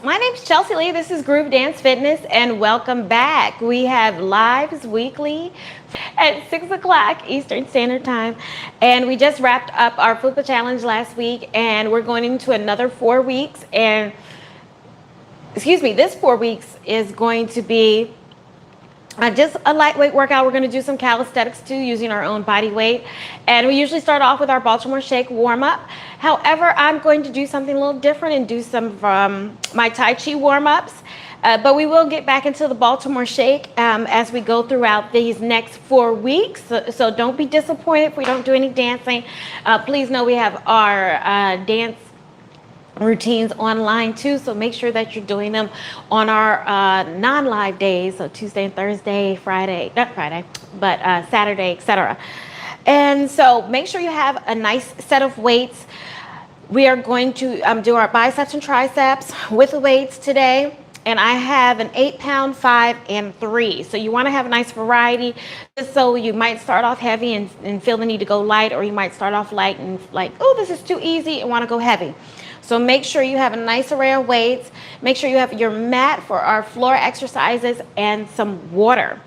My name's Chelsea Lee. This is Groove Dance Fitness, and welcome back. We have lives weekly at 6 o'clock Eastern Standard Time, and we just wrapped up our FUPA challenge last week, and we're going into another 4 weeks. And this 4 weeks is going to be just a lightweight workout. We're going to do some calisthenics too, using our own body weight. And we usually start off with our Baltimore Shake warm up. However, I'm going to do something a little different and do some my Tai Chi warm ups. But we will get back into the Baltimore Shake as we go throughout these next 4 weeks. So don't be disappointed if we don't do any dancing. Please know we have our dance routines online too, so make sure that you're doing them on our non-live days, so Tuesday and Thursday, Friday, not Friday, but Saturday, etc. And so make sure you have a nice set of weights. We are going to do our biceps and triceps with the weights today, and I have an 8-pound, 5, and 3. So you want to have a nice variety, just so you might start off heavy and feel the need to go light, or you might start off light and like, oh, this is too easy, and want to go heavy. So make sure you have a nice array of weights. Make sure you have your mat for our floor exercises and some water.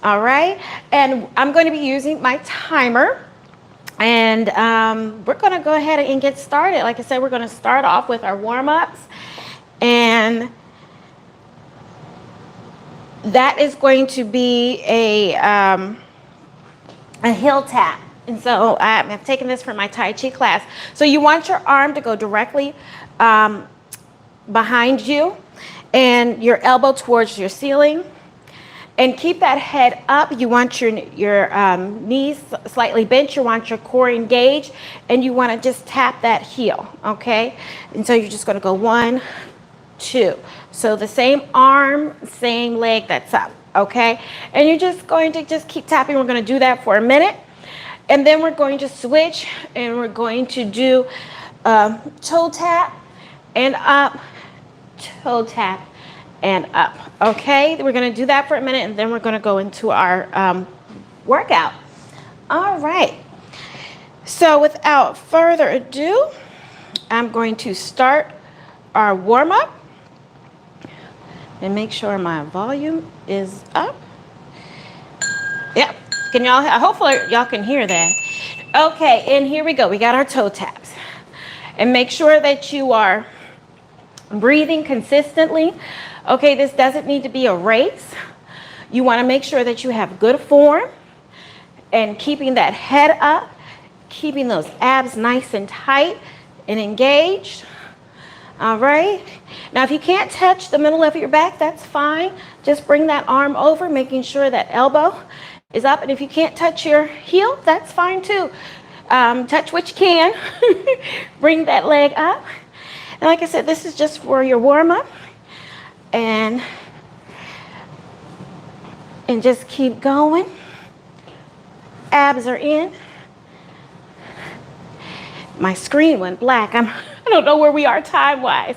All right. And I'm going to be using my timer. And we're going to go ahead and get started. Like I said, we're going to start off with our warm-ups. And that is going to be a heel tap. And so I've taken this from my Tai Chi class. So you want your arm to go directly behind you and your elbow towards your ceiling. And keep that head up. You want your knees slightly bent. You want your core engaged. And you want to just tap that heel, okay? And so you're just going to go 1, 2. So the same arm, same leg that's up, okay? And you're just going to just keep tapping. We're going to do that for a minute. And then we're going to switch, and we're going to do toe tap and up, toe tap and up. Okay, we're going to do that for a minute, and then we're going to go into our workout. All right. So without further ado, I'm going to start our warm up and make sure my volume is up. Yep. Can y'all, hopefully y'all can hear that. Okay, and here we go. We got our toe taps. And make sure that you are breathing consistently. Okay, this doesn't need to be a race. You want to make sure that you have good form and keeping that head up, keeping those abs nice and tight and engaged. All right. Now, if you can't touch the middle of your back, that's fine. Just bring that arm over, making sure that elbow is up. And if you can't touch your heel, that's fine too. Touch what you can. Bring that leg up. And like I said, this is just for your warm-up. And just keep going. Abs are in. My screen went black. I don't know where we are time-wise.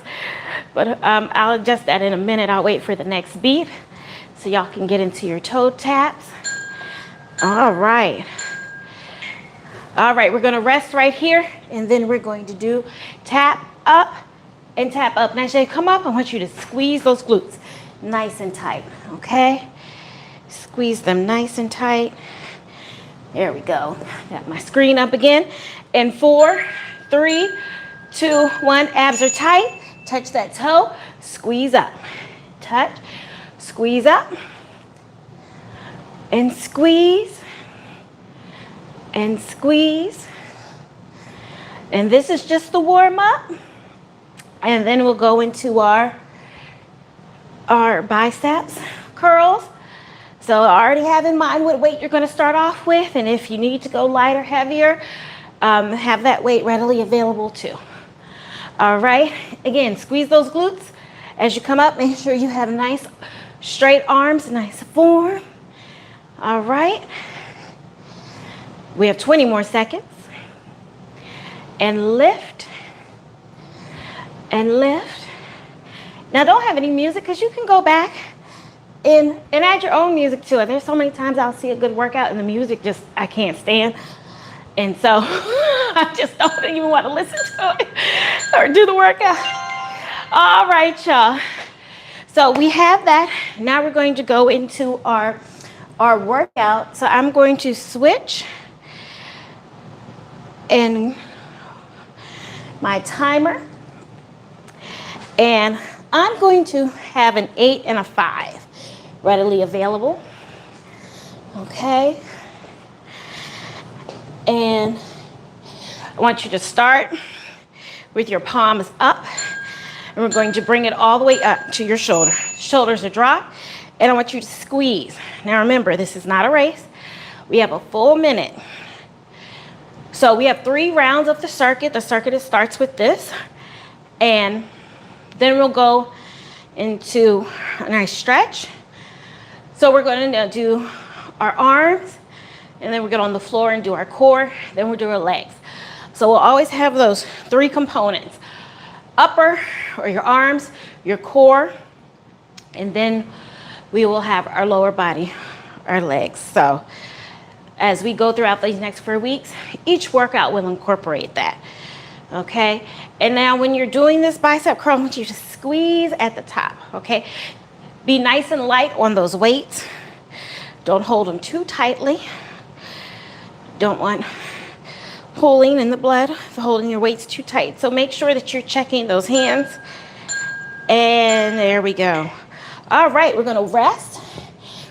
But I'll adjust that in a minute. I'll wait for the next beat so y'all can get into your toe taps. All right. All right, we're going to rest right here, and then we're going to do tap up and tap up. Now, as you come up, I want you to squeeze those glutes nice and tight, okay? Squeeze them nice and tight. There we go. Got my screen up again. And 4, 3, 2, 1. Abs are tight. Touch that toe. Squeeze up. Touch. Squeeze up. And squeeze, and squeeze. And this is just the warm up. And then we'll go into our biceps curls. So I already have in mind what weight you're going to start off with. And if you need to go lighter, heavier, have that weight readily available too. All right. Again, squeeze those glutes. As you come up, make sure you have nice straight arms, nice form. All right. We have 20 more seconds. And lift. And lift. Now, don't have any music because you can go back and add your own music to it. There's so many times I'll see a good workout and the music just, I can't stand. And so I just don't even want to listen to it or do the workout. All right, y'all. So we have that. Now we're going to go into our workout. So I'm going to switch and my timer, and I'm going to have an 8 and a 5 readily available. Okay. And I want you to start with your palms up, and we're going to bring it all the way up to your shoulder. Shoulders are dropped, and I want you to squeeze. Now remember, this is not a race. We have a full minute. So we have 3 rounds of the circuit. The circuit starts with this, and then we'll go into a nice stretch. So we're going to do our arms, and then we get on the floor and do our core, then we'll do our legs. So we'll always have those 3 components: upper, or your arms, your core, and then we will have our lower body, our legs. So as we go throughout these next 4 weeks, each workout will incorporate that. Okay? And now when you're doing this bicep curl, I want you to squeeze at the top. Okay? Be nice and light on those weights. Don't hold them too tightly. Don't want pulling in the blood, holding your weights too tight. So make sure that you're checking those hands. And there we go. All right, we're going to rest.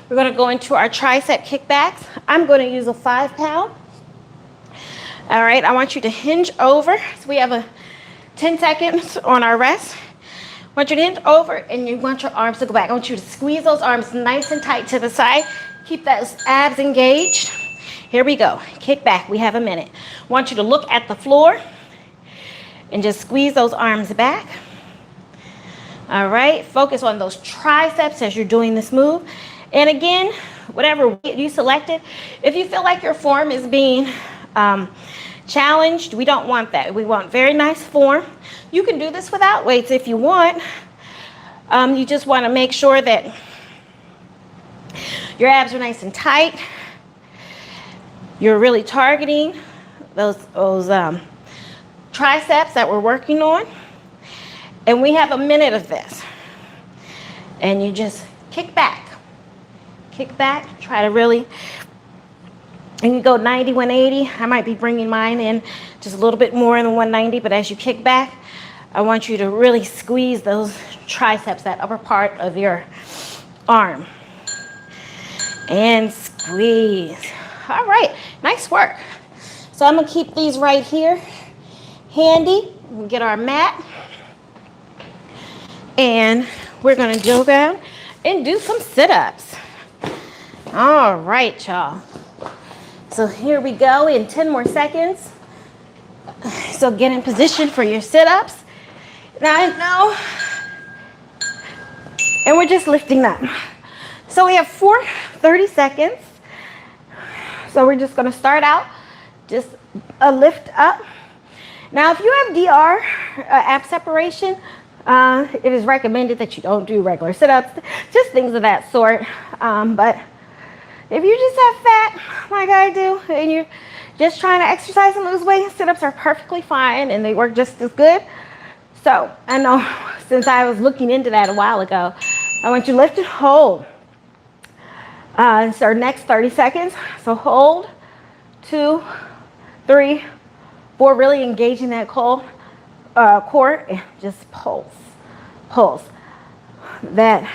We're going to go into our tricep kickbacks. I'm going to use a 5-pound. All right, I want you to hinge over. So we have a 10 seconds on our rest. I want you to hinge over, and you want your arms to go back. I want you to squeeze those arms nice and tight to the side. Keep those abs engaged. Here we go. Kick back. We have a minute. I want you to look at the floor and just squeeze those arms back. All right. Focus on those triceps as you're doing this move. And again, whatever weight you selected, if you feel like your form is being challenged, we don't want that. We want very nice form. You can do this without weights if you want. You just want to make sure that your abs are nice and tight. You're really targeting those triceps that we're working on. And we have a minute of this. And you just kick back. Kick back. Try to really, and you go 90, 180. I might be bringing mine in just a little bit more than 190. But as you kick back, I want you to really squeeze those triceps, that upper part of your arm. And squeeze. All right, nice work. So I'm gonna keep these right here handy. We'll get our mat. And we're gonna go down and do some sit-ups. All right, y'all. So here we go in 10 more seconds. So get in position for your sit-ups. Now I know, and we're just lifting up. So we have 30 seconds. So we're just going to start out just a lift up. Now, if you have DR, ab separation, it is recommended that you don't do regular sit-ups, just things of that sort. But if you just have fat, like I do, and you're just trying to exercise and lose weight, sit-ups are perfectly fine, and they work just as good. So I know since I was looking into that a while ago, I want you to lift and hold. It's our next 30 seconds. So hold, 2, 3, 4, really engaging that core, and just pulse. That,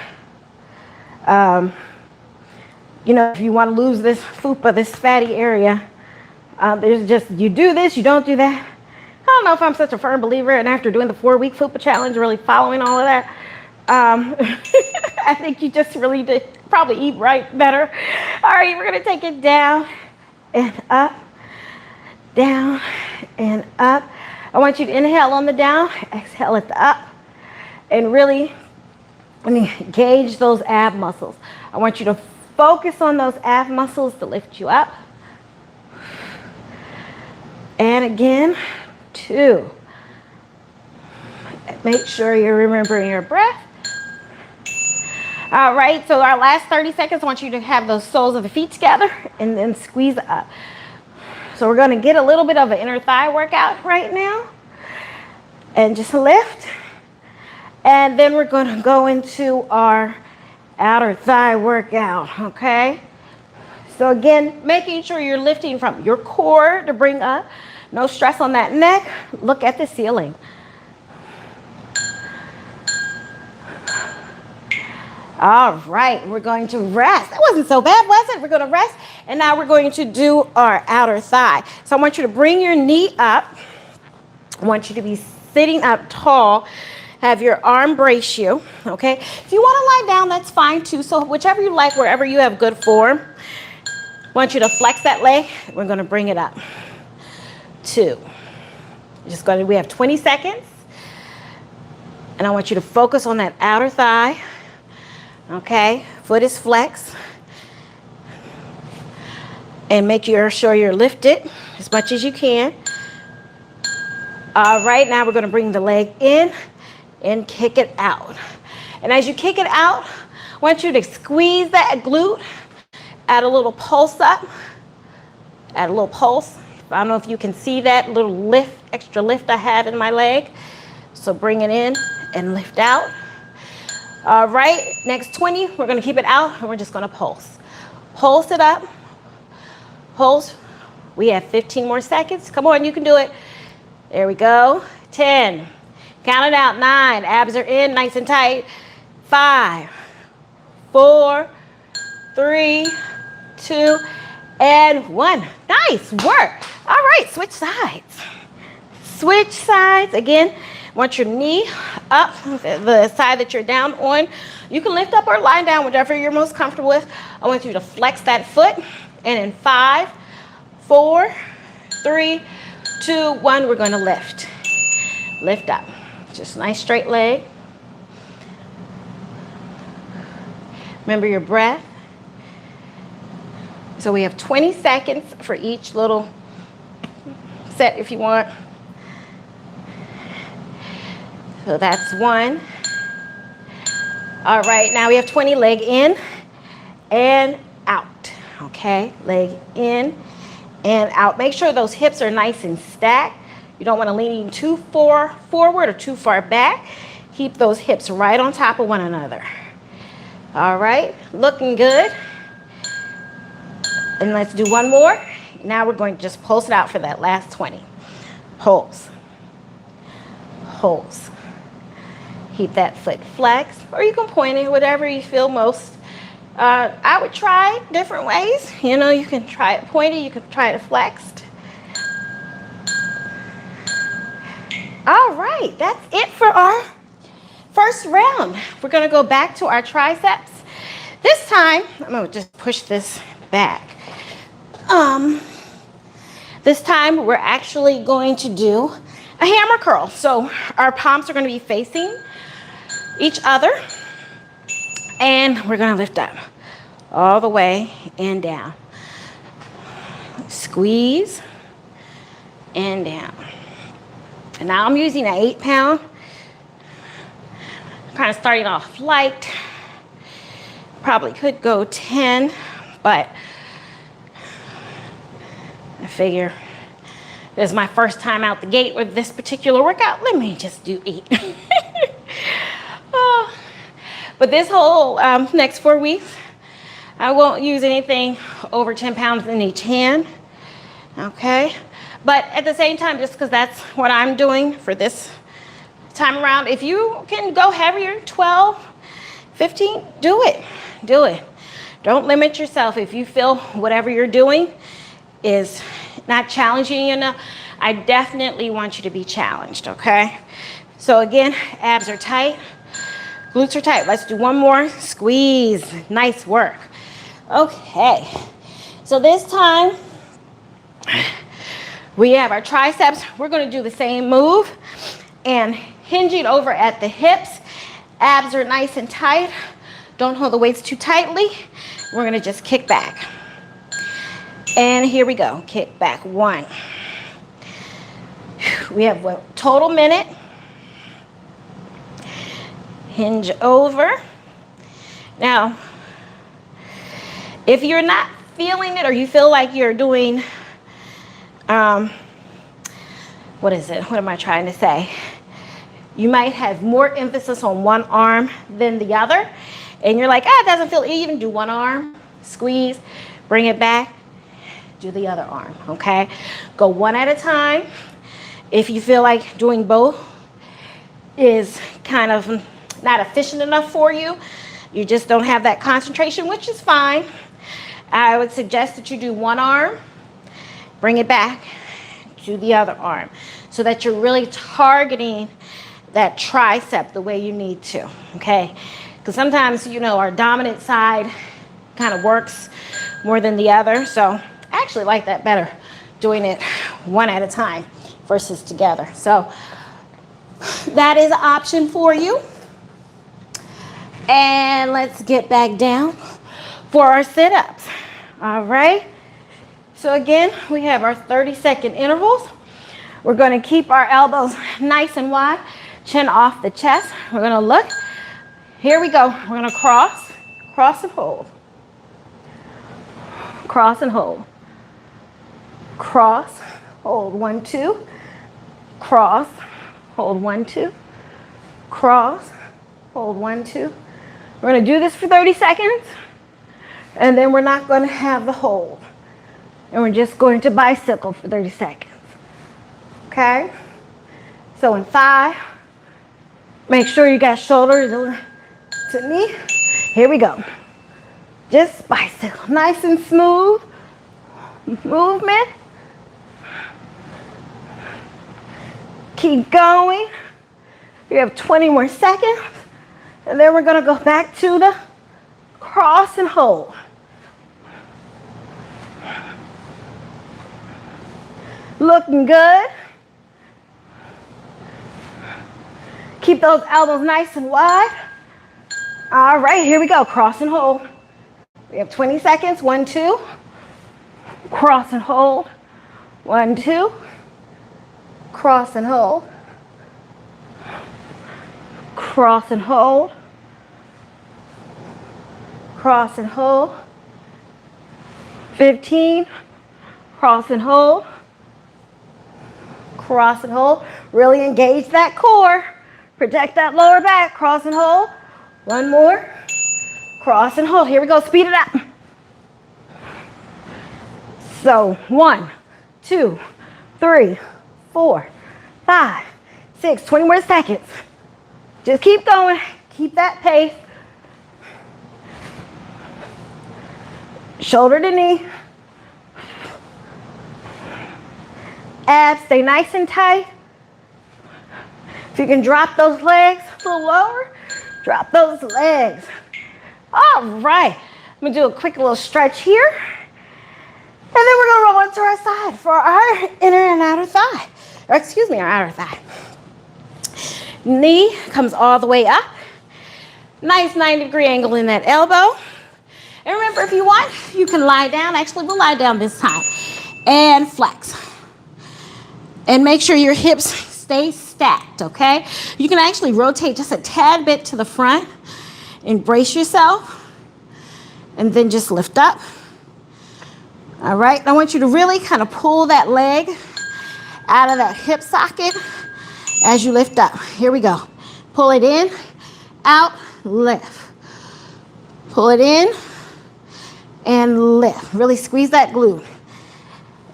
if you want to lose this fupa, this fatty area, there's just, you do this, you don't do that. I don't know if I'm such a firm believer, and after doing the 4-week fupa challenge, really following all of that, I think you just really did probably eat right better. All right, we're gonna take it down and up, down and up. I want you to inhale on the down, exhale at the up, and really engage those ab muscles. I want you to focus on those ab muscles to lift you up. And again, 2. Make sure you're remembering your breath. All right, so our last 30 seconds, I want you to have those soles of the feet together and then squeeze up. So we're going to get a little bit of an inner thigh workout right now. And just lift And then we're going to go into our outer thigh workout, okay? So again, making sure you're lifting from your core to bring up. No stress on that neck. Look at the ceiling. All right, we're going to rest. That wasn't so bad, was it? We're going to rest. And now we're going to do our outer thigh. So I want you to bring your knee up. I want you to be sitting up tall. Have your arm brace you, okay? If you want to lie down, that's fine too. So whichever you like, wherever you have good form. I want you to flex that leg. We're going to bring it up. 2. We have 20 seconds. And I want you to focus on that outer thigh. Okay, foot is flexed. And make sure you're lifted as much as you can. All right, now we're going to bring the leg in and kick it out. And as you kick it out, I want you to squeeze that glute, add a little pulse up, add a little pulse. I don't know if you can see that little lift, extra lift I have in my leg. So bring it in and lift out. All right, next 20, we're going to keep it out and we're just going to pulse. Pulse it up. Pulse. We have 15 more seconds. Come on, you can do it. There we go. 10. Count it out. 9. Abs are in, nice and tight. 5, 4, 3, 2, and 1. Nice work. All right, switch sides. Switch sides. Again, want your knee up, the side that you're down on. You can lift up or lie down, whatever you're most comfortable with. I want you to flex that foot. And in 5, 4, 3, 2, 1, we're going to lift. Lift up. Just nice straight leg. Remember your breath. So we have 20 seconds for each little set if you want. So that's 1. All right, now we have 20, leg in and out. Okay, leg in and out. Make sure those hips are nice and stacked. You don't want to lean too far forward or too far back. Keep those hips right on top of one another. All right, looking good. And let's do one more. Now we're going to just pulse it out for that last 20. Pulse. Pulse. Keep that foot flexed, or you can point it, whatever you feel most. I would try different ways. You know, you can try it pointed, you can try it flexed. All right, that's it for our first round. We're gonna go back to our triceps. This time, I'm gonna just push this back. This time we're actually going to do a hammer curl. So our palms are gonna be facing each other. And we're gonna lift up all the way and down. Squeeze and down. And now I'm using an 8-pound. Kind of starting off light. Probably could go 10, but I figure this is my first time out the gate with this particular workout. Let me just do 8. But this whole next 4 weeks, I won't use anything over 10 pounds in each hand, okay? But at the same time, just because that's what I'm doing for this time around, if you can go heavier, 12, 15, do it, do it. Don't limit yourself. If you feel whatever you're doing is not challenging enough, I definitely want you to be challenged, okay? So again, abs are tight. Glutes are tight. Let's do one more. Squeeze. Nice work. Okay. So this time, we have our triceps. We're going to do the same move and hinging over at the hips. Abs are nice and tight. Don't hold the weights too tightly. We're going to just kick back. And here we go. Kick back. 1. We have a total minute. Hinge over. Now, if you're not feeling it or you feel like you're doing, what is it? What am I trying to say? You might have more emphasis on one arm than the other. And you're like, ah, it doesn't feel even. Do one arm, squeeze, bring it back, do the other arm, okay? Go one at a time. If you feel like doing both is kind of not efficient enough for you, you just don't have that concentration, which is fine. I would suggest that you do one arm, bring it back, do the other arm, so that you're really targeting that tricep the way you need to, okay? Because sometimes, you know, our dominant side kind of works more than the other. So I actually like that better, doing it one at a time versus together. So that is an option for you. And let's get back down for our sit-ups. All right. So again, we have our 30-second intervals. We're going to keep our elbows nice and wide, chin off the chest. We're going to look. Here we go. We're going to cross, cross and hold. Cross and hold. Cross, hold, 1, 2. Cross, hold, 1, 2. Cross, hold, 1, 2. We're going to do this for 30 seconds. And then we're not going to have the hold. And we're just going to bicycle for 30 seconds. Okay? So in 5, make sure you got shoulder to knee. Here we go. Just bicycle. Nice and smooth movement. Keep going. You have 20 more seconds. And then we're going to go back to the cross and hold. Looking good. Keep those elbows nice and wide. All right, here we go. Cross and hold. We have 20 seconds. 1, 2. Cross and hold. 1, 2. Cross and hold. Cross and hold. Cross and hold. 15. Cross and hold. Cross and hold. Really engage that core. Protect that lower back. Cross and hold. 1 more. Cross and hold. Here we go. Speed it up. So 1, 2, 3, 4, 5, 6. 20 more seconds. Just keep going. Keep that pace. Shoulder to knee. Abs stay nice and tight. If you can drop those legs a little lower, drop those legs. All right. I'm going to do a quick little stretch here. And then we're going to roll onto our side for our inner and outer thigh. Or excuse me, our outer thigh. Knee comes all the way up. Nice 90-degree angle in that elbow. And remember, if you want, you can lie down. Actually, we'll lie down this time. And flex. And make sure your hips stay stacked, okay? You can actually rotate just a tad bit to the front and brace yourself. And then just lift up. All right, I want you to really kind of pull that leg out of that hip socket as you lift up. Here we go. Pull it in, out, lift. Pull it in and lift. Really squeeze that glute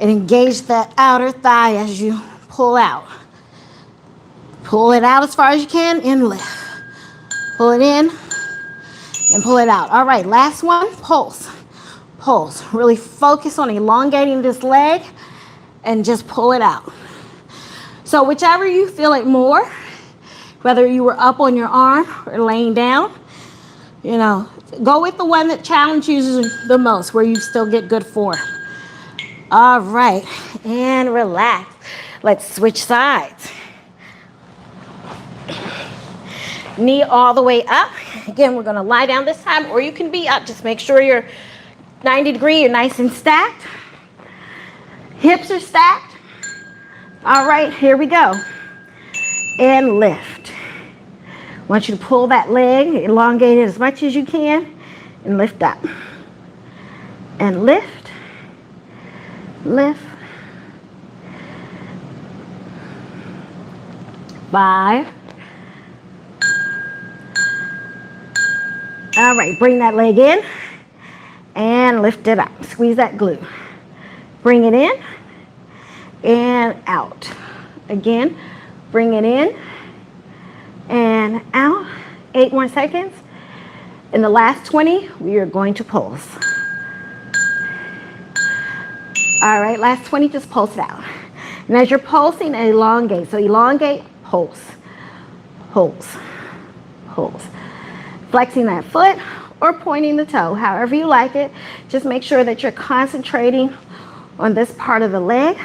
and engage that outer thigh as you pull out. Pull it out as far as you can and lift. Pull it in and pull it out. All right, last one, pulse. Pulse. Really focus on elongating this leg and just pull it out. So whichever you feel it more, whether you were up on your arm or laying down, you know, go with the one that challenges you the most, where you still get good form. All right, and relax. Let's switch sides. Knee all the way up. Again, we're going to lie down this time, or you can be up. Just make sure you're 90 degree, you're nice and stacked. Hips are stacked. All right, here we go. And lift. I want you to pull that leg, elongate it as much as you can, and lift up. And lift, lift. 5, All right, bring that leg in and lift it up. Squeeze that glute. Bring it in and out. Again, bring it in and out. 8 more seconds. In the last 20, we are going to pulse. All right, last 20, just pulse it out. And as you're pulsing, elongate. So elongate, pulse, pulse, pulse. Flexing that foot or pointing the toe, however you like it. Just make sure that you're concentrating on this part of the leg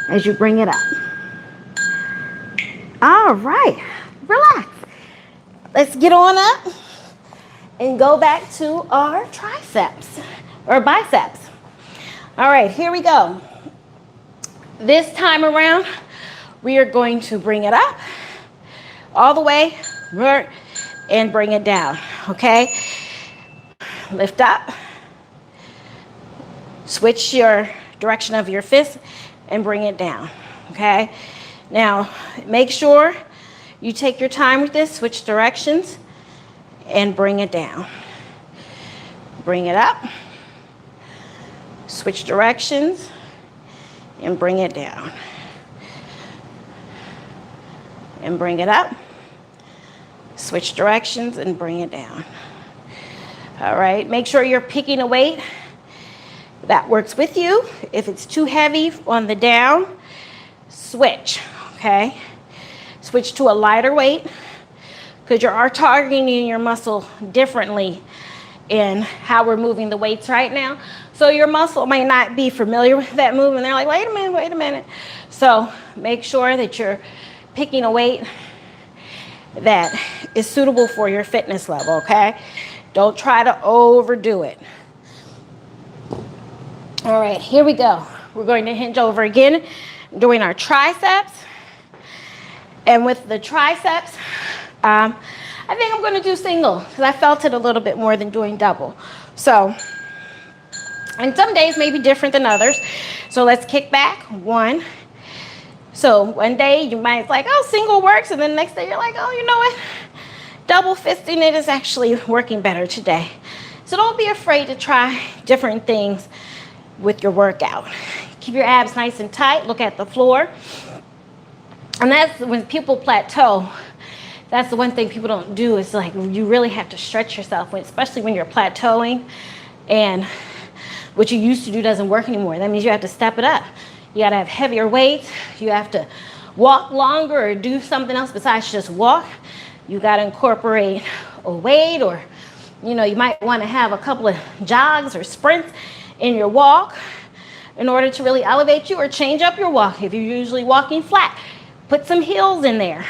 as you bring it up. All right, relax. Let's get on up and go back to our triceps or biceps. All right, here we go. This time around, we are going to bring it up all the way and bring it down, okay? Lift up. Switch your direction of your fist and bring it down, okay? Now, make sure you take your time with this, switch directions, and bring it down. Bring it up. Switch directions and bring it down. And bring it up. Switch directions and bring it down. All right, make sure you're picking a weight that works with you. If it's too heavy on the down, switch, okay? Switch to a lighter weight because you are targeting your muscle differently in how we're moving the weights right now. So your muscle may not be familiar with that move and they're like, wait a minute. So make sure that you're picking a weight that is suitable for your fitness level, okay? Don't try to overdo it. All right, here we go. We're going to hinge over again, doing our triceps. And with the triceps, I think I'm going to do single because I felt it a little bit more than doing double. So, and some days may be different than others. So let's kick back. 1. So one day you might like, oh, single works. And then the next day you're like, oh, you know what? Double fisting it is actually working better today. So don't be afraid to try different things with your workout. Keep your abs nice and tight. Look at the floor. And that's when people plateau. That's the one thing people don't do is like you really have to stretch yourself, especially when you're plateauing and what you used to do doesn't work anymore. That means you have to step it up. You got to have heavier weights. You have to walk longer or do something else besides just walk. You got to incorporate a weight or, you know, you might want to have a couple of jogs or sprints in your walk in order to really elevate you or change up your walk. If you're usually walking flat, put some heels in there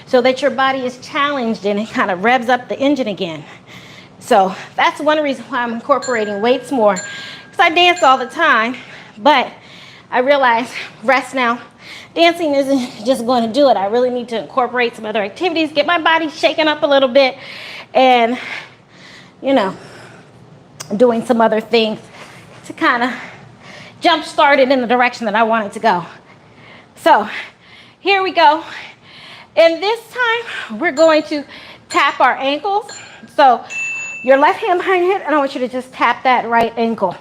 so that your body is challenged and it kind of revs up the engine again. So that's one reason why I'm incorporating weights more, because I dance all the time, but I realize rest now. Dancing isn't just going to do it. I really need to incorporate some other activities, get my body shaken up a little bit, and, you know, doing some other things to kind of jump start it in the direction that I want it to go. So here we go. And this time we're going to tap our ankles. So your left hand behind your head, and I want you to just tap that right ankle.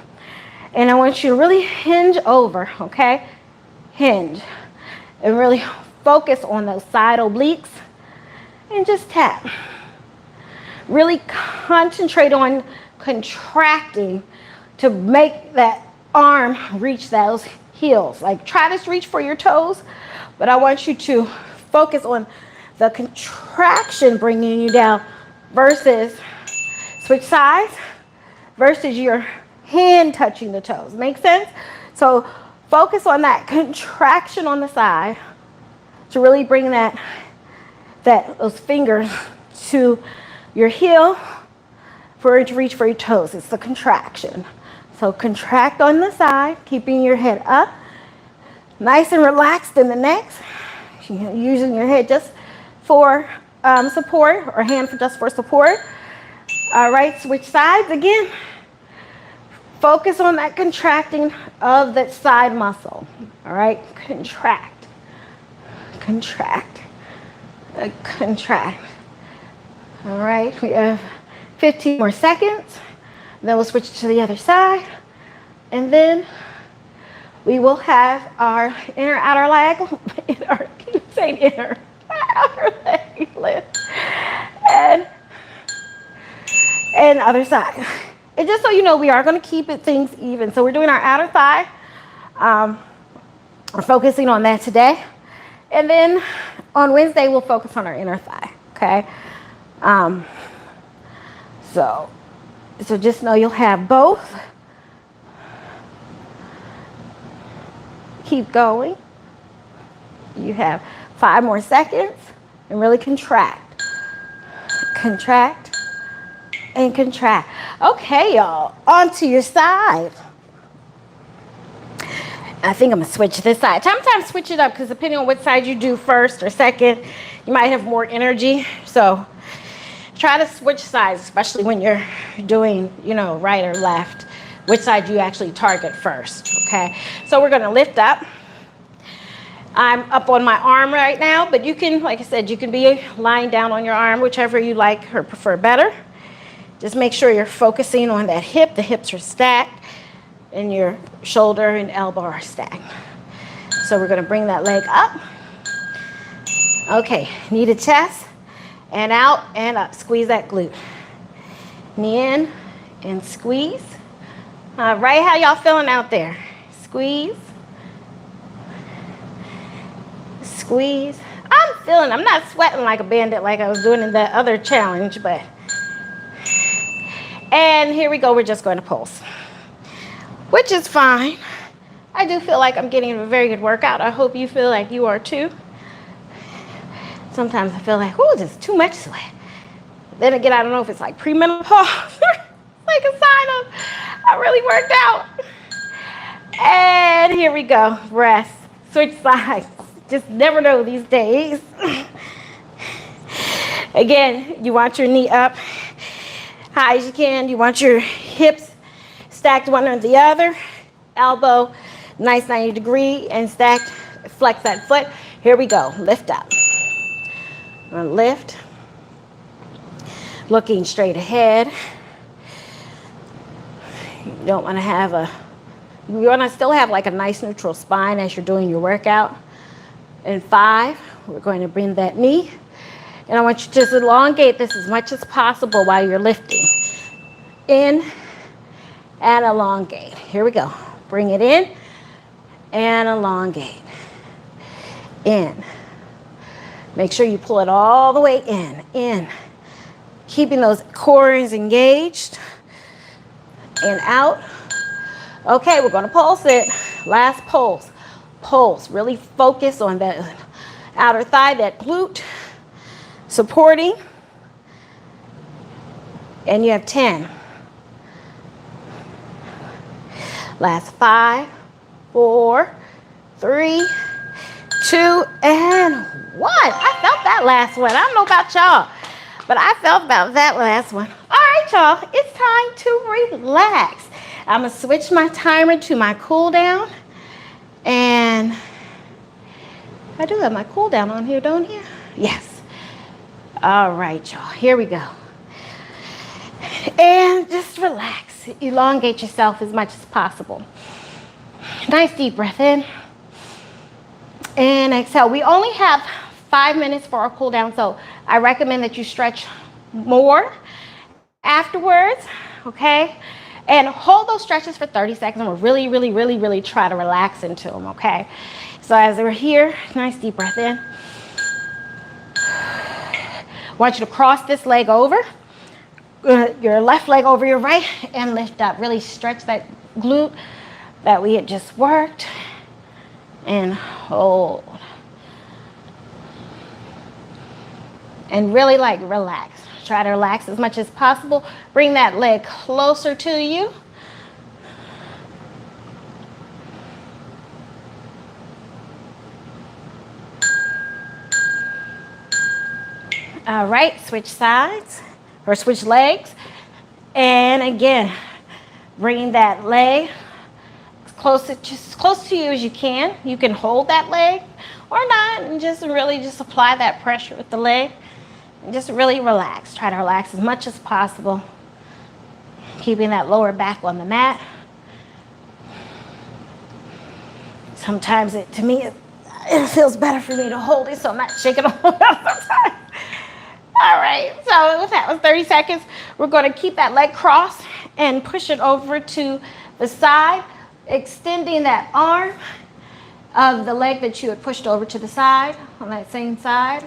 And I want you to really hinge over, okay? Hinge. And really focus on those side obliques and just tap. Really concentrate on contracting to make that arm reach those heels. Like try to reach for your toes, but I want you to focus on the contraction bringing you down versus switch sides versus your hand touching the toes. Make sense? So focus on that contraction on the side to really bring those fingers to your heel for it to reach for your toes. It's the contraction. So contract on the side, keeping your head up, nice and relaxed in the neck. Using your head just for support or hand just for support. All right, switch sides again. Focus on that contracting of that side muscle. All right, contract, contract, contract. All right, we have 15 more seconds. Then we'll switch to the other side. And then we will have our inner outer leg, inner outer leg lift. And other side. And just so you know, we are going to keep things even. So we're doing our outer thigh. We're focusing on that today. And then on Wednesday, we'll focus on our inner thigh, okay? So just know you'll have both. Keep going. You have 5 more seconds and really contract. Contract and contract. Okay, y'all, onto your side. I think I'm gonna switch this side. Sometimes switch it up because depending on which side you do first or second, you might have more energy. So try to switch sides, especially when you're doing, right or left, which side you actually target first, okay? So we're gonna lift up. I'm up on my arm right now, but you can, like I said, you can be lying down on your arm, whichever you like or prefer better. Just make sure you're focusing on that hip. The hips are stacked and your shoulder and elbow are stacked. So we're gonna bring that leg up. Okay, knee to chest and out and up. Squeeze that glute. Knee in and squeeze. All right, how y'all feeling out there? Squeeze. Squeeze. I'm not sweating like a bandit like I was doing in that other challenge, but. And here we go, we're just going to pulse, which is fine. I do feel like I'm getting a very good workout. I hope you feel like you are too. Sometimes I feel like, oh, this is too much sweat. Then again, I don't know if it's like premenopause or like a sign of I really worked out. And here we go, rest, switch sides. Just never know these days. Again, you want your knee up high as you can. You want your hips stacked one on the other. Elbow, nice 90 degree and stacked. Flex that foot. Here we go. Lift up. I'm gonna lift. Looking straight ahead. You don't want to have you want to still have like a nice neutral spine as you're doing your workout. In 5, we're going to bring that knee. And I want you to just elongate this as much as possible while you're lifting. In and elongate. Here we go. Bring it in and elongate. In. Make sure you pull it all the way in. In. Keeping those cores engaged. And out. Okay, we're going to pulse it. Last pulse. Pulse. Really focus on that outer thigh, that glute. Supporting. And you have 10. Last 5, 4, 3, 2, and 1. I felt that last one. I don't know about y'all, but I felt about that last one. All right, y'all, it's time to relax. I'm gonna switch my timer to my cool down. And I do have my cool down on here, don't you? Yes. All right, y'all, here we go. And just relax. Elongate yourself as much as possible. Nice deep breath in. And exhale. We only have 5 minutes for our cool down, so I recommend that you stretch more afterwards, okay? And hold those stretches for 30 seconds. And we'll really try to relax into them, okay? So as we're here, nice deep breath in. I want you to cross this leg over, your left leg over your right, and lift up. Really stretch that glute that we had just worked, and hold. And really relax. Try to relax as much as possible. Bring that leg closer to you. All right, switch sides or switch legs. And again, bring that leg just as close to you as you can. You can hold that leg or not and just really apply that pressure with the leg. And just really relax. Try to relax as much as possible. Keeping that lower back on the mat. Sometimes to me, it feels better for me to hold it so I'm not shaking all over sometimes. All right, so that was 30 seconds. We're going to keep that leg crossed and push it over to the side, extending that arm of the leg that you had pushed over to the side on that same side.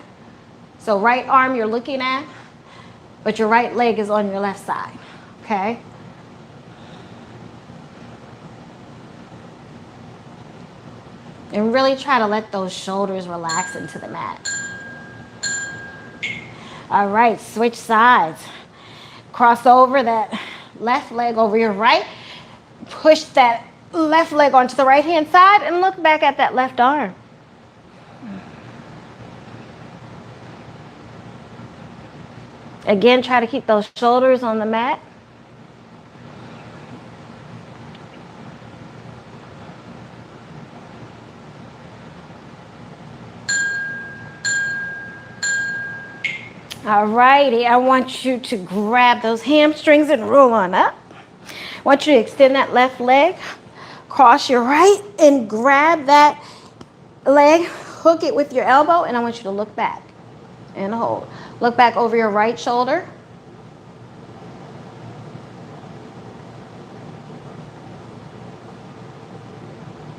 So right arm you're looking at, but your right leg is on your left side, okay? And really try to let those shoulders relax into the mat. All right, switch sides. Cross over that left leg over your right. Push that left leg onto the right-hand side and look back at that left arm. Again, try to keep those shoulders on the mat. All righty, I want you to grab those hamstrings and roll on up. I want you to extend that left leg, cross your right, and grab that leg, hook it with your elbow, and I want you to look back and hold. Look back over your right shoulder.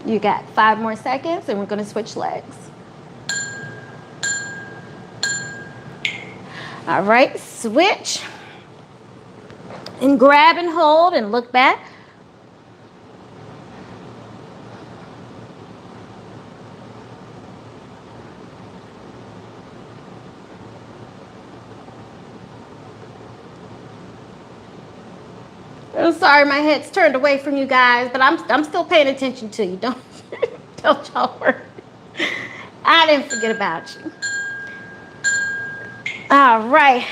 You got 5 more seconds, and we're going to switch legs. All right, switch. And grab and hold and look back. I'm sorry my head's turned away from you guys, but I'm still paying attention to you. Don't y'all worry. I didn't forget about you. All right.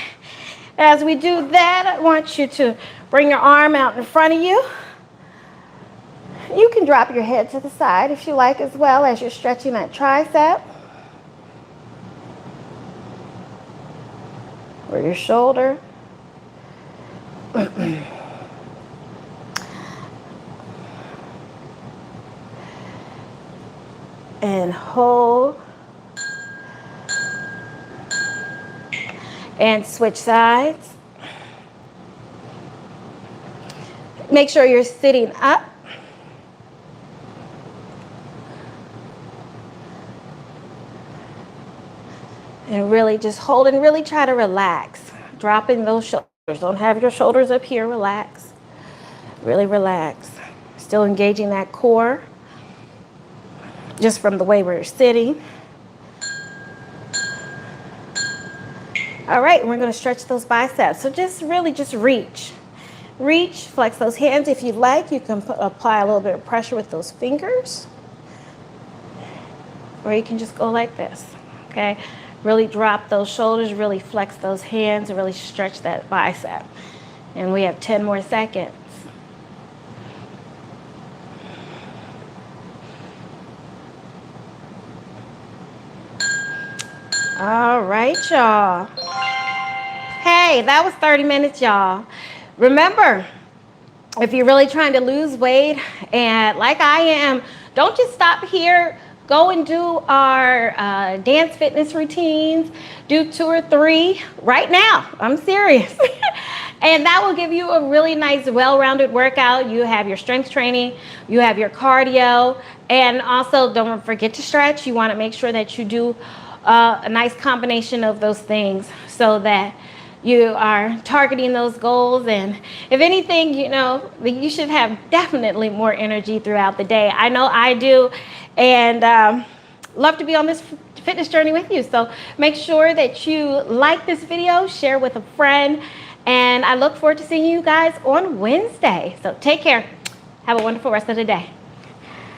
As we do that, I want you to bring your arm out in front of you. You can drop your head to the side if you like as well as you're stretching that tricep or your shoulder. And hold. And switch sides. Make sure you're sitting up. And really just hold and really try to relax. Dropping those shoulders. Don't have your shoulders up here. Relax. Really relax. Still engaging that core. Just from the way we're sitting. All right, we're going to stretch those biceps. So just reach. Reach, flex those hands if you'd like. You can apply a little bit of pressure with those fingers. Or you can just go like this, okay? Really drop those shoulders, really flex those hands, and really stretch that bicep. And we have 10 more seconds. All right, y'all. Hey, that was 30 minutes, y'all. Remember, if you're really trying to lose weight, and like I am, don't just stop here. Go and do our dance fitness routines. Do 2 or 3 right now. I'm serious. And that will give you a really nice, well-rounded workout. You have your strength training, you have your cardio, and also don't forget to stretch. You want to make sure that you do a nice combination of those things so that you are targeting those goals. And if anything, you should have definitely more energy throughout the day. I know I do, and love to be on this fitness journey with you. So make sure that you like this video, share with a friend, and I look forward to seeing you guys on Wednesday. So take care. Have a wonderful rest of the day.